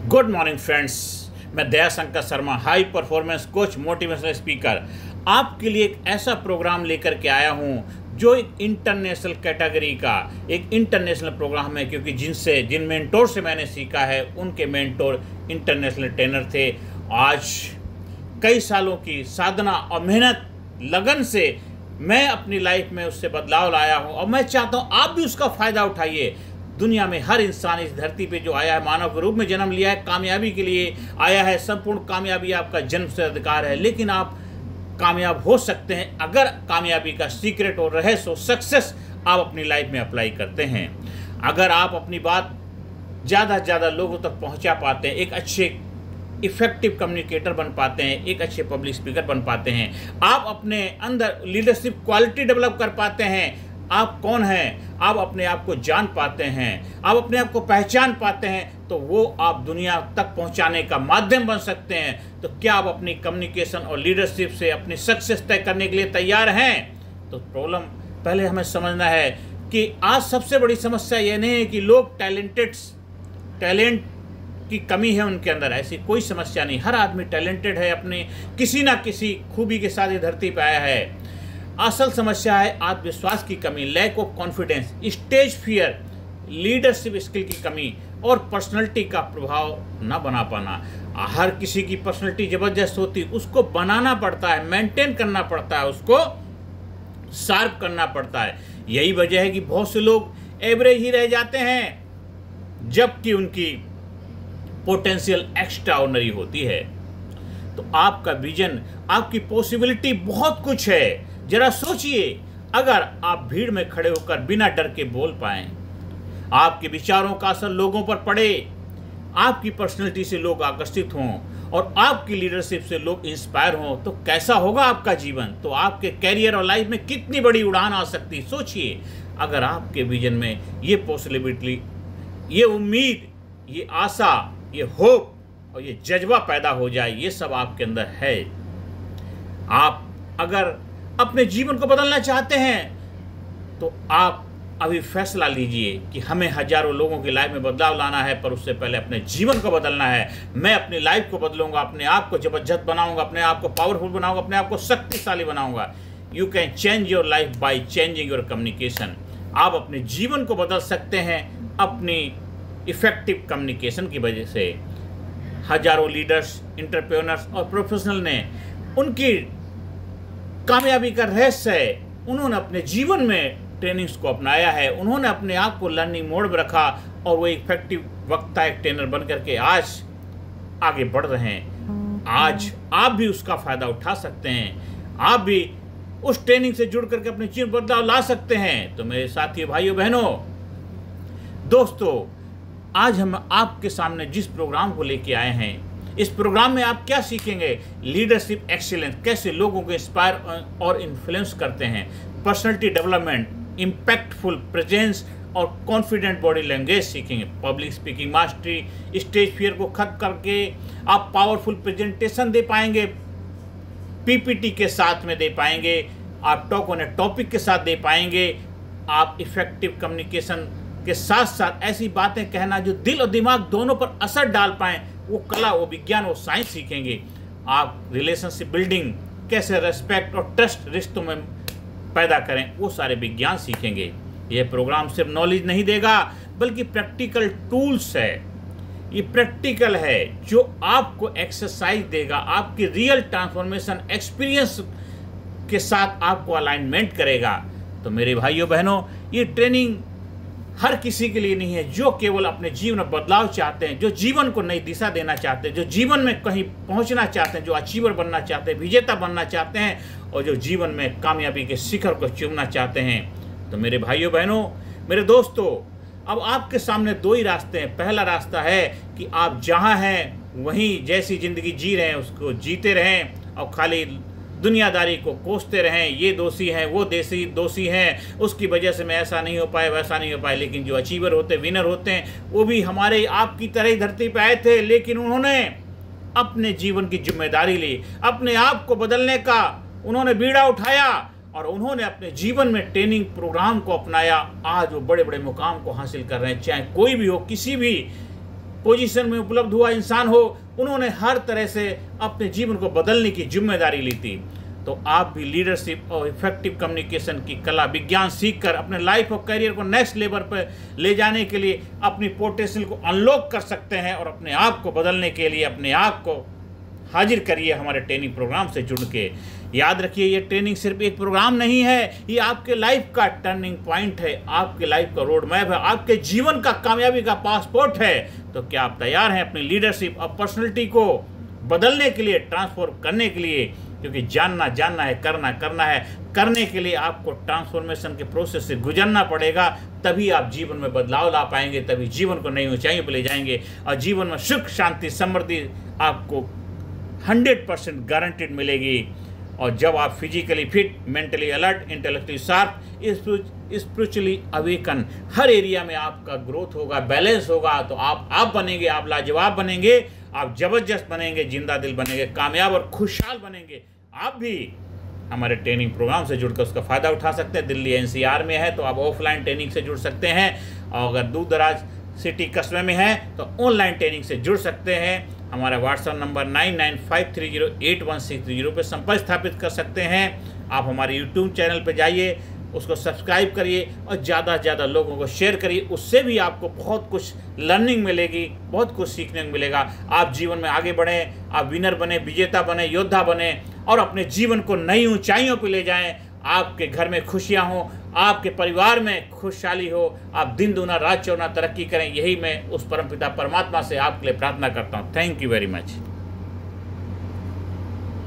Good morning friends, मैं Daya Shankar Sharma, high performance coach, motivational speaker, आपके लिए एक ऐसा प्रोग्राम लेकर के आया हूं जो एक इंटरनेशनल कैटेगरी का एक इंटरनेशनल प्रोग्राम है। क्योंकि जिन मेंटोर से मैंने सीखा है उनके मेंटोर इंटरनेशनल ट्रेनर थे। आज कई सालों की साधना और मेहनत लगन से मैं अपनी लाइफ में उससे बदलाव लाया हूं और मैं चाहता हूं आप भी उसका फ़ायदा उठाइए। दुनिया में हर इंसान इस धरती पे जो आया है, मानव के रूप में जन्म लिया है, कामयाबी के लिए आया है। संपूर्ण कामयाबी आपका जन्म से अधिकार है, लेकिन आप कामयाब हो सकते हैं अगर कामयाबी का सीक्रेट और रहस्य और सक्सेस आप अपनी लाइफ में अप्लाई करते हैं। अगर आप अपनी बात ज़्यादा से ज़्यादा लोगों तक पहुंचा पाते हैं, एक अच्छे इफेक्टिव कम्युनिकेटर बन पाते हैं, एक अच्छे पब्लिक स्पीकर बन पाते हैं, आप अपने अंदर लीडरशिप क्वालिटी डेवलप कर पाते हैं, आप कौन हैं, आप अपने आप को जान पाते हैं, आप अपने आप को पहचान पाते हैं, तो वो आप दुनिया तक पहुंचाने का माध्यम बन सकते हैं। तो क्या आप अपनी कम्युनिकेशन और लीडरशिप से अपनी सक्सेस तय करने के लिए तैयार हैं? तो प्रॉब्लम पहले हमें समझना है कि आज सबसे बड़ी समस्या ये नहीं है कि लोग टैलेंट की कमी है उनके अंदर, ऐसी कोई समस्या नहीं। हर आदमी टैलेंटेड है, अपने किसी ना किसी खूबी के साथ धरती पर आया है। असल समस्या है आत्मविश्वास की कमी, lack of confidence, stage fear, leadership skill की कमी और पर्सनैलिटी का प्रभाव न बना पाना। हर किसी की पर्सनैलिटी जबरदस्त होती, उसको बनाना पड़ता है, मेंटेन करना पड़ता है, उसको शार्प करना पड़ता है। यही वजह है कि बहुत से लोग एवरेज ही रह जाते हैं जबकि उनकी पोटेंशियल एक्स्ट्रा ऑर्डिनरी होती है। तो आपका विजन, आपकी पॉसिबिलिटी बहुत कुछ है। जरा सोचिए, अगर आप भीड़ में खड़े होकर बिना डर के बोल पाएं, आपके विचारों का असर लोगों पर पड़े, आपकी पर्सनैलिटी से लोग आकर्षित हों और आपकी लीडरशिप से लोग इंस्पायर हों, तो कैसा होगा आपका जीवन? तो आपके कैरियर और लाइफ में कितनी बड़ी उड़ान आ सकती। सोचिए, अगर आपके विजन में ये पॉसिबिलिटी, ये उम्मीद, ये आशा, ये होप और ये जज्बा पैदा हो जाए, ये सब आपके अंदर है। आप अगर अपने जीवन को बदलना चाहते हैं तो आप अभी फैसला लीजिए कि हमें हजारों लोगों की लाइफ में बदलाव लाना है, पर उससे पहले अपने जीवन को बदलना है। मैं अपनी लाइफ को बदलूंगा, अपने आप को जबरदस्त बनाऊंगा, अपने आप को पावरफुल बनाऊंगा, अपने आप को शक्तिशाली बनाऊंगा। You can change your life by changing your communication. आप अपने जीवन को बदल सकते हैं अपनी इफेक्टिव कम्युनिकेशन की वजह से। हजारों लीडर्स, एंटरप्रेन्योर्स और प्रोफेशनल ने उनकी कामयाबी का रहस्य है, उन्होंने अपने जीवन में ट्रेनिंग्स को अपनाया है, उन्होंने अपने आप को लर्निंग मोड में रखा और वो इफेक्टिव वक्ता, एक ट्रेनर बन करके आज आगे बढ़ रहे हैं। आज आप भी उसका फ़ायदा उठा सकते हैं, आप भी उस ट्रेनिंग से जुड़ करके अपने जीवन बदलाव ला सकते हैं। तो मेरे साथियों, भाइयों, बहनों, दोस्तों, आज हम आपके सामने जिस प्रोग्राम को लेके आए हैं, इस प्रोग्राम में आप क्या सीखेंगे? लीडरशिप एक्सीलेंस, कैसे लोगों को इंस्पायर और इन्फ्लुएंस करते हैं, पर्सनैलिटी डेवलपमेंट, इम्पैक्टफुल प्रेजेंस और कॉन्फिडेंट बॉडी लैंग्वेज सीखेंगे, public speaking mastery, stage fear को खत्म करके आप पावरफुल प्रेजेंटेशन दे पाएंगे, पीपीटी के साथ में दे पाएंगे, आप टॉक ऑन ए टॉपिक के साथ दे पाएंगे, आप इफेक्टिव कम्युनिकेशन के साथ साथ ऐसी बातें कहना जो दिल और दिमाग दोनों पर असर डाल पाएँ, वो कला, वो विज्ञान, वो साइंस सीखेंगे। आप रिलेशनशिप बिल्डिंग, कैसे रेस्पेक्ट और ट्रस्ट रिश्तों में पैदा करें, वो सारे विज्ञान सीखेंगे। ये प्रोग्राम सिर्फ नॉलेज नहीं देगा बल्कि प्रैक्टिकल टूल्स है। ये प्रैक्टिकल है जो आपको एक्सरसाइज देगा, आपकी रियल ट्रांसफॉर्मेशन एक्सपीरियंस के साथ आपको अलाइनमेंट करेगा। तो मेरे भाइयों बहनों, ये ट्रेनिंग हर किसी के लिए नहीं है जो केवल अपने जीवन में बदलाव चाहते हैं, जो जीवन को नई दिशा देना चाहते हैं, जो जीवन में कहीं पहुंचना चाहते हैं, जो अचीवर बनना चाहते हैं, विजेता बनना चाहते हैं और जो जीवन में कामयाबी के शिखर को चूमना चाहते हैं। तो मेरे भाइयों बहनों, मेरे दोस्तों, अब आपके सामने दो ही रास्ते हैं। पहला रास्ता है कि आप जहाँ हैं वहीं जैसी ज़िंदगी जी रहे हैं उसको जीते रहें और खाली दुनियादारी को कोसते रहें, ये दोषी हैं, वो दोषी हैं, उसकी वजह से मैं ऐसा नहीं हो पाया, वैसा नहीं हो पाया। लेकिन जो अचीवर होते, विनर होते हैं, वो भी हमारे आपकी तरह ही धरती पे आए थे, लेकिन उन्होंने अपने जीवन की जिम्मेदारी ली, अपने आप को बदलने का उन्होंने बीड़ा उठाया और उन्होंने अपने जीवन में ट्रेनिंग प्रोग्राम को अपनाया। आज वो बड़े बड़े मुकाम को हासिल कर रहे हैं। चाहे कोई भी हो, किसी भी पोजीशन में उपलब्ध हुआ इंसान हो, उन्होंने हर तरह से अपने जीवन को बदलने की जिम्मेदारी ली थी। तो आप भी लीडरशिप और इफेक्टिव कम्युनिकेशन की कला विज्ञान सीखकर अपने लाइफ और करियर को नेक्स्ट लेवल पर ले जाने के लिए अपनी पोटेंशियल को अनलॉक कर सकते हैं और अपने आप को बदलने के लिए अपने आप को हाजिर करिए हमारे ट्रेनिंग प्रोग्राम से जुड़ के। याद रखिए, ये ट्रेनिंग सिर्फ एक प्रोग्राम नहीं है, ये आपके लाइफ का टर्निंग पॉइंट है, आपके लाइफ का रोड मैप है, आपके जीवन का कामयाबी का पासपोर्ट है। तो क्या आप तैयार हैं अपनी लीडरशिप और पर्सनैलिटी को बदलने के लिए, ट्रांसफॉर्म करने के लिए? क्योंकि जानना है, करना है। करने के लिए आपको ट्रांसफॉर्मेशन के प्रोसेस से गुजरना पड़ेगा, तभी आप जीवन में बदलाव ला पाएंगे, तभी जीवन को नई ऊंचाइयों पर ले जाएंगे और जीवन में सुख, शांति, समृद्धि आपको 100% गारंटेड मिलेगी। और जब आप physically fit, mentally alert, intellectually sharp, spiritually awaken, हर एरिया में आपका ग्रोथ होगा, बैलेंस होगा, तो आप बनेंगे, आप लाजवाब बनेंगे, आप जबरदस्त बनेंगे, जिंदा दिल बनेंगे, कामयाब और खुशहाल बनेंगे। आप भी हमारे ट्रेनिंग प्रोग्राम से जुड़कर उसका फ़ायदा उठा सकते हैं। दिल्ली NCR में है तो आप ऑफलाइन ट्रेनिंग से जुड़ सकते हैं, और अगर दूर दराज सिटी कस्बे में है तो ऑनलाइन ट्रेनिंग से जुड़ सकते हैं। हमारा व्हाट्सएप नंबर 9953081630 पर संपर्क स्थापित कर सकते हैं। आप हमारे यूट्यूब चैनल पर जाइए, उसको सब्सक्राइब करिए और ज़्यादा से ज़्यादा लोगों को शेयर करिए। उससे भी आपको बहुत कुछ लर्निंग मिलेगी, बहुत कुछ सीखने को मिलेगा। आप जीवन में आगे बढ़ें, आप विनर बने, विजेता बने, योद्धा बने और अपने जीवन को नई ऊंचाइयों पर ले जाएं। आपके घर में खुशियां हों, आपके परिवार में खुशहाली हो, आप दिन दूना रात चौगुना तरक्की करें। यही मैं उस परमपिता परमात्मा से आपके लिए प्रार्थना करता हूँ। Thank you very much.